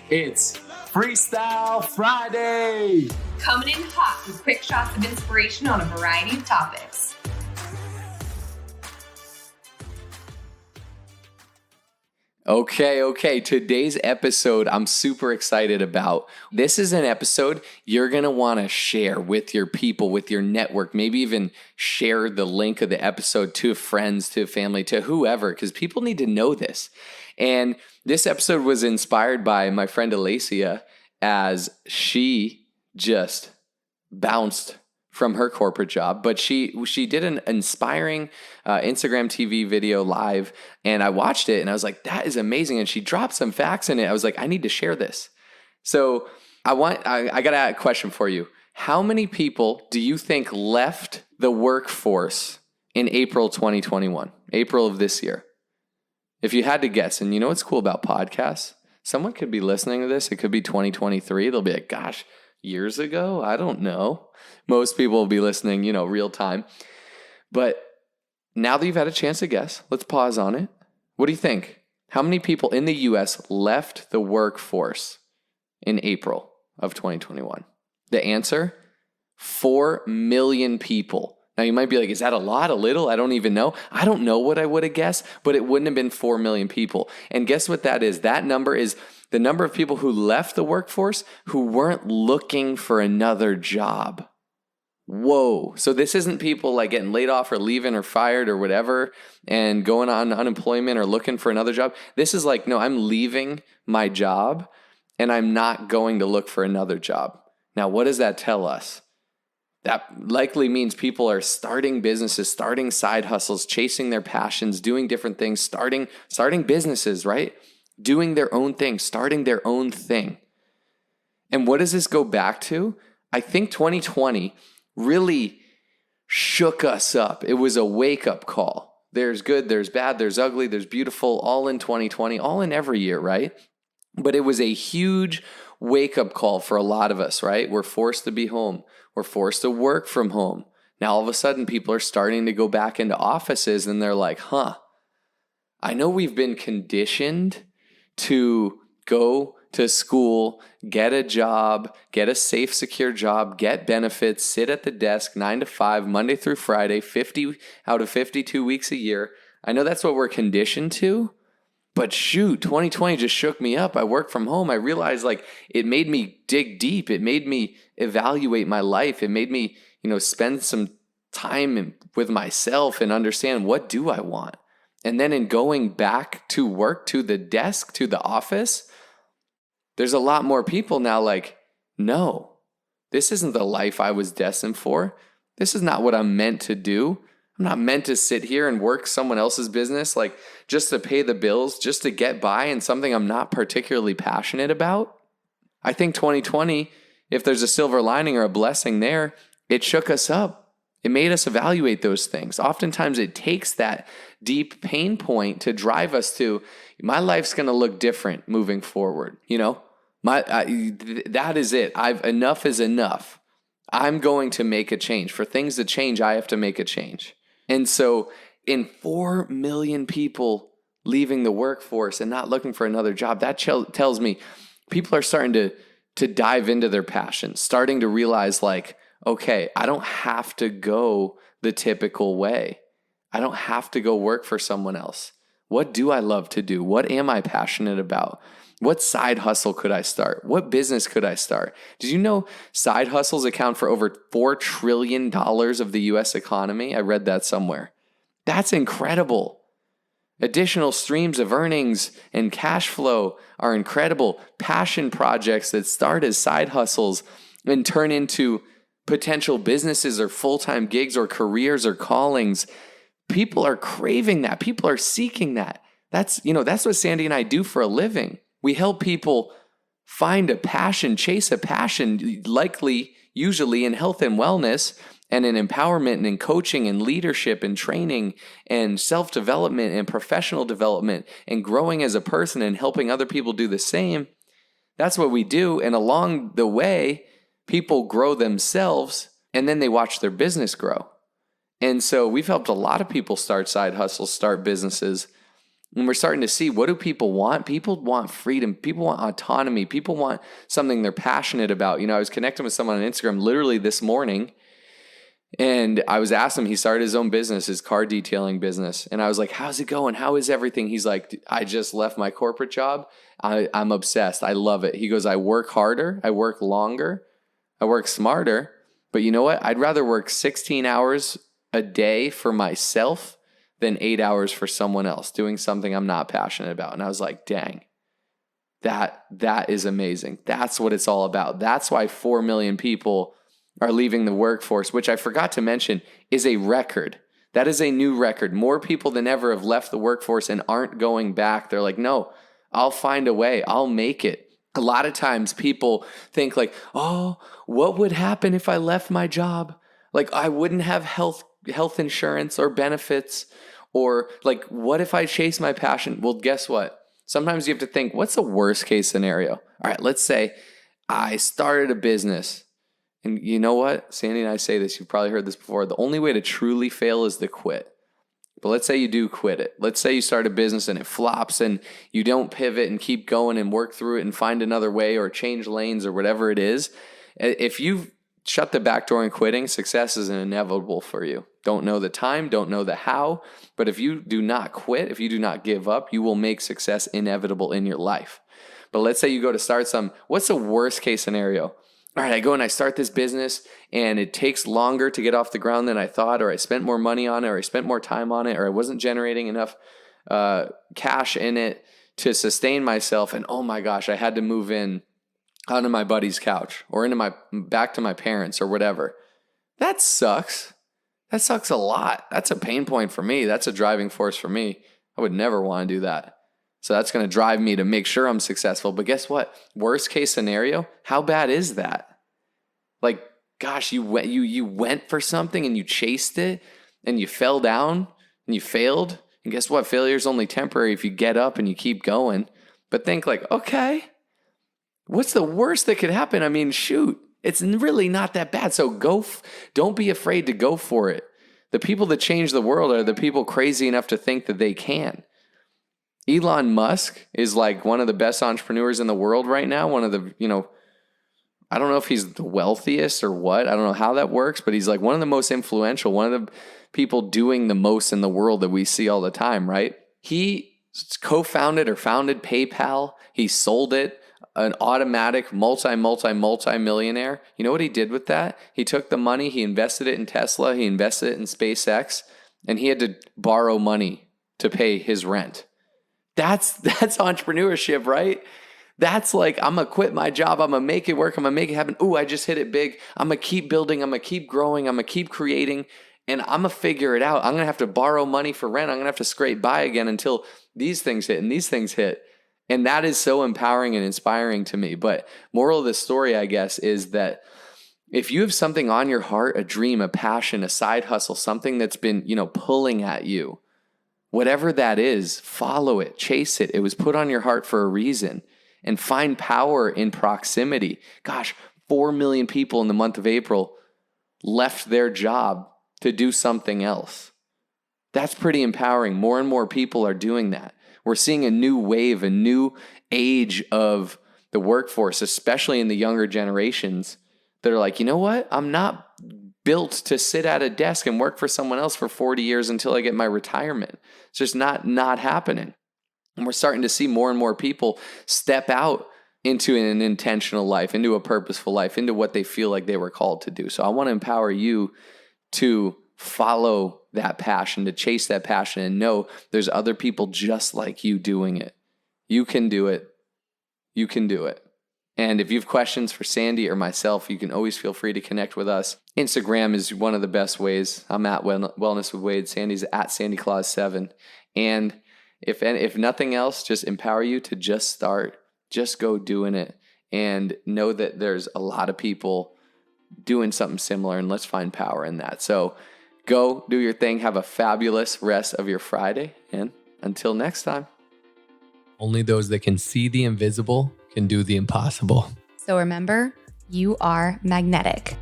It's Freestyle Friday! Coming in hot with quick shots of inspiration on a variety of topics. Okay. Today's episode I'm super excited about. This is an episode you're going to want to share with your people, with your network, maybe even share the link of the episode to friends, to family, to whoever, because people need to know this. And this episode was inspired by my friend Alacia as she just bounced from her corporate job, but she did an inspiring Instagram TV video live, and I watched it and I was like, that is amazing. And she dropped some facts in it. I was like, I need to share this. So I got a question for you. How many people do you think left the workforce in April 2021, April of this year? If you had to guess, and you know what's cool about podcasts? Someone could be listening to this. It could be 2023. They'll be like, gosh, years ago? I don't know. Most people will be listening, real time. But now that you've had a chance to guess, let's pause on it. What do you think? How many people in the U.S. left the workforce in April of 2021? The answer, 4 million people. Now you might be like, is that a lot, a little? I don't even know. I don't know what I would have guessed, but it wouldn't have been 4 million people. And guess what that is? That number is the number of people who left the workforce who weren't looking for another job. Whoa. So this isn't people like getting laid off or leaving or fired or whatever and going on unemployment or looking for another job. This is like, no, I'm leaving my job and I'm not going to look for another job. Now, what does that tell us? That likely means people are starting businesses, starting side hustles, chasing their passions, doing different things, starting businesses, right? Doing their own thing, starting their own thing. And what does this go back to? I think 2020 really shook us up. It was a wake-up call. There's good, there's bad, there's ugly, there's beautiful, all in 2020, all in every year, right? But it was a huge wake-up call for a lot of us, right? We're forced to be home. We're forced to work from home. Now, all of a sudden, people are starting to go back into offices and they're like, I know we've been conditioned to go to school, get a job, get a safe, secure job, get benefits, sit at the desk 9 to 5, Monday through Friday, 50 out of 52 weeks a year. I know that's what we're conditioned to, but shoot, 2020 just shook me up. I worked from home. I realized it made me dig deep. It made me evaluate my life. It made me, spend some time with myself and understand, what do I want? And then in going back to work, to the desk, to the office, there's a lot more people now like, no, this isn't the life I was destined for. This is not what I'm meant to do. I'm not meant to sit here and work someone else's business, just to pay the bills, just to get by in something I'm not particularly passionate about. I think 2020, if there's a silver lining or a blessing there, it shook us up. It made us evaluate those things. Oftentimes it takes that deep pain point to drive us to, my life's going to look different moving forward. That is it. Enough is enough. I'm going to make a change. For things to change, I have to make a change. And so in 4 million people leaving the workforce and not looking for another job, that tells me people are starting to dive into their passions, starting to realize okay, I don't have to go the typical way. I don't have to go work for someone else. What do I love to do? What am I passionate about? What side hustle could I start? What business could I start? Did you know side hustles account for over $4 trillion of the U.S. economy? I read that somewhere. That's incredible. Additional streams of earnings and cash flow are incredible. Passion projects that start as side hustles and turn into potential businesses or full-time gigs or careers or callings. People are craving that. People are seeking that. That's what Sandy and I do for a living. We help people find a passion, chase a passion, usually in health and wellness and in empowerment and in coaching and leadership and training and self-development and professional development and growing as a person and helping other people do the same. That's what we do. And along the way, people grow themselves and then they watch their business grow. And so we've helped a lot of people start side hustles, start businesses. And we're starting to see, what do people want? People want freedom. People want autonomy. People want something they're passionate about. I was connecting with someone on Instagram literally this morning, and I was asking him, he started his own business, his car detailing business. And I was like, how's it going? How is everything? He's like, I just left my corporate job. I'm obsessed. I love it. He goes, I work harder. I work longer. I work smarter. But you know what? I'd rather work 16 hours a day for myself than 8 hours for someone else doing something I'm not passionate about. And I was like, dang, that is amazing. That's what it's all about. That's why 4 million people are leaving the workforce, which I forgot to mention is a record. That is a new record. More people than ever have left the workforce and aren't going back. They're like, no, I'll find a way. I'll make it. A lot of times people think like, oh, what would happen if I left my job? Like I wouldn't have health insurance or benefits, or like, what if I chase my passion? Well, guess what? Sometimes you have to think, what's the worst case scenario? All right, let's say I started a business. And you know what? Sandy and I say this, you've probably heard this before. The only way to truly fail is to quit. But let's say you do quit it. Let's say you start a business and it flops and you don't pivot and keep going and work through it and find another way or change lanes or whatever it is. If you've shut the back door and quitting, success is inevitable for you. Don't know the time, don't know the how. But if you do not quit, if you do not give up, you will make success inevitable in your life. But let's say you go to start what's the worst case scenario? All right, I go and I start this business and it takes longer to get off the ground than I thought, or I spent more money on it, or I spent more time on it, or I wasn't generating enough cash in it to sustain myself. And oh my gosh, I had to move in onto my buddy's couch or back to my parents or whatever. That sucks. That sucks a lot. That's a pain point for me. That's a driving force for me. I would never want to do that. So that's going to drive me to make sure I'm successful. But guess what? Worst case scenario, how bad is that? Like, gosh, you went for something and you chased it and you fell down and you failed. And guess what? Failure is only temporary if you get up and you keep going. But think like, okay, what's the worst that could happen? I mean, shoot, it's really not that bad. So don't be afraid to go for it. The people that change the world are the people crazy enough to think that they can. Elon Musk is like one of the best entrepreneurs in the world right now. One of the, I don't know if he's the wealthiest or what. I don't know how that works, but he's like one of the most influential, one of the people doing the most in the world that we see all the time, right? He co-founded or founded PayPal. He sold it, an automatic multi-millionaire. You know what he did with that? He took the money, he invested it in Tesla, he invested it in SpaceX, and he had to borrow money to pay his rent. That's entrepreneurship, right? That's like, I'm going to quit my job. I'm going to make it work. I'm going to make it happen. Ooh, I just hit it big. I'm going to keep building. I'm going to keep growing. I'm going to keep creating. And I'm going to figure it out. I'm going to have to borrow money for rent. I'm going to have to scrape by again until these things hit and these things hit. And that is so empowering and inspiring to me. But moral of the story, I guess, is that if you have something on your heart, a dream, a passion, a side hustle, something that's been, pulling at you, whatever that is, follow it, chase it. It was put on your heart for a reason. And find power in proximity. Gosh, 4 million people in the month of April left their job to do something else. That's pretty empowering. More and more people are doing that. We're seeing a new wave, a new age of the workforce, especially in the younger generations, that are like, you know what? I'm not built to sit at a desk and work for someone else for 40 years until I get my retirement. It's just not happening. And we're starting to see more and more people step out into an intentional life, into a purposeful life, into what they feel like they were called to do. So I want to empower you to follow that passion, to chase that passion, and know there's other people just like you doing it. You can do it. You can do it. And if you have questions for Sandy or myself, you can always feel free to connect with us. Instagram is one of the best ways. I'm at Wellness with Wade. Sandy's at SandyClaus7. And if nothing else, just empower you to just start, just go doing it, and know that there's a lot of people doing something similar, and let's find power in that. So go do your thing. Have a fabulous rest of your Friday. And until next time. Only those that can see the invisible can do the impossible. So remember, you are magnetic.